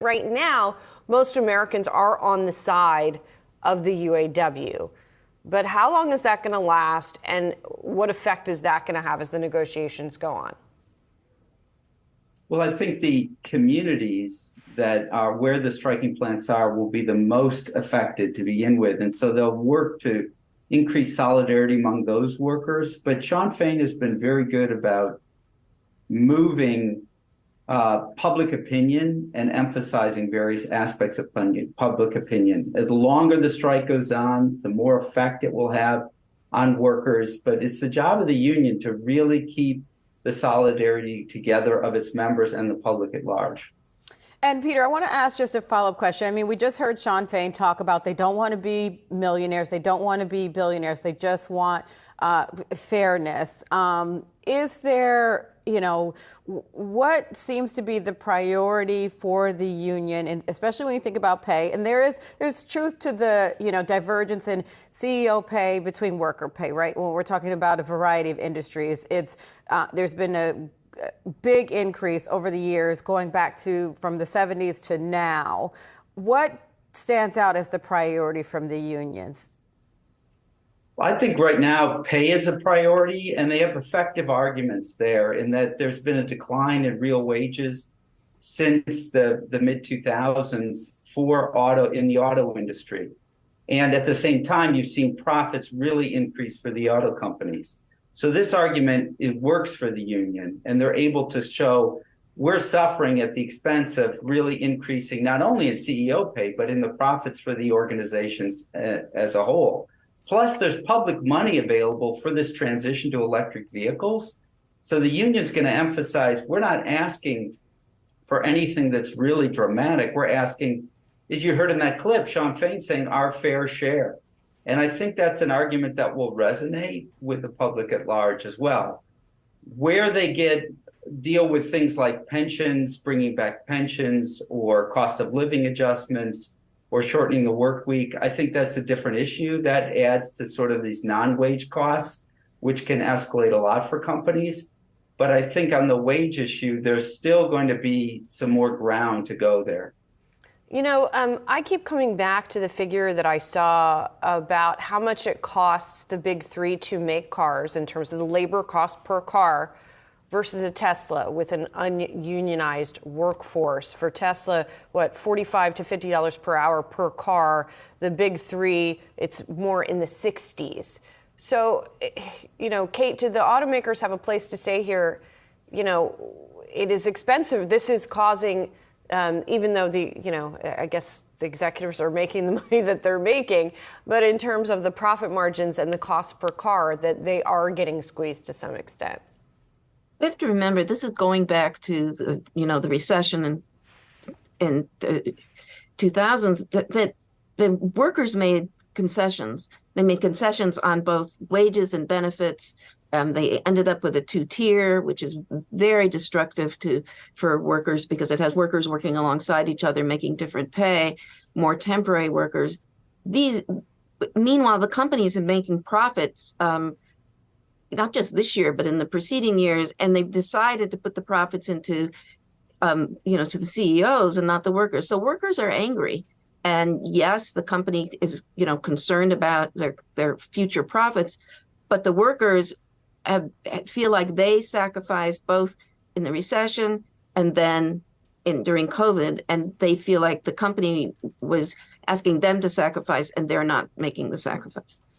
Right now, most Americans are on the side of the UAW. But how long is that going to last, and what effect is that going to have as the negotiations go on? Well, I think the communities that are where the striking plants are will be the most affected to begin with. And so they'll work to increase solidarity among those workers. But Sean Fain has been very good about moving public opinion and emphasizing various aspects of public opinion. As the longer the strike goes on, the more effect it will have on workers. But it's the job of the union to really keep the solidarity together of its members and the public at large. And Peter, I want to ask just a follow-up question. I mean, we just heard Sean Fain talk about they don't want to be millionaires, they don't want to be billionaires, they just want fairness. Is there, what seems to be the priority for the union, and especially when you think about pay? And there's truth to the, divergence in CEO pay between worker pay, right? When we're talking about a variety of industries, there's been a big increase over the years, going back to from the 70s to now. What stands out as the priority from the unions? I think right now pay is a priority, and they have effective arguments there in that there's been a decline in real wages since the mid 2000s in the auto industry. And at the same time, you've seen profits really increase for the auto companies. So this argument, it works for the union, and they're able to show we're suffering at the expense of really increasing not only in CEO pay, but in the profits for the organizations as a whole. Plus, there's public money available for this transition to electric vehicles. So the union's going to emphasize we're not asking for anything that's really dramatic. We're asking, as you heard in that clip, Sean Fain saying our fair share. And I think that's an argument that will resonate with the public at large as well. Where they deal with things like pensions, bringing back pensions, or cost of living adjustments, or shortening the work week, I think that's a different issue. That adds to sort of these non-wage costs, which can escalate a lot for companies. But I think on the wage issue, there's still going to be some more ground to go there. I keep coming back to the figure that I saw about how much it costs the big three to make cars in terms of the labor cost per car versus a Tesla with an ununionized workforce. For Tesla, $45 to $50 per hour per car. The big three, it's more in the 60s. So, Kate, do the automakers have a place to stay here? It is expensive. This is causing, even though I guess the executives are making the money that they're making, but in terms of the profit margins and the cost per car, that they are getting squeezed to some extent. We have to remember this is going back to the recession in the 2000s. That the workers made concessions. They made concessions on both wages and benefits. They ended up with a two-tier, which is very destructive for workers because it has workers working alongside each other, making different pay, more temporary workers. Meanwhile, the companies are making profits. Not just this year, but in the preceding years, and they've decided to put the profits into, to the CEOs and not the workers. So workers are angry, and yes, the company is, concerned about their future profits, but the workers feel like they sacrificed both in the recession and then during COVID, and they feel like the company was asking them to sacrifice, and they're not making the sacrifice.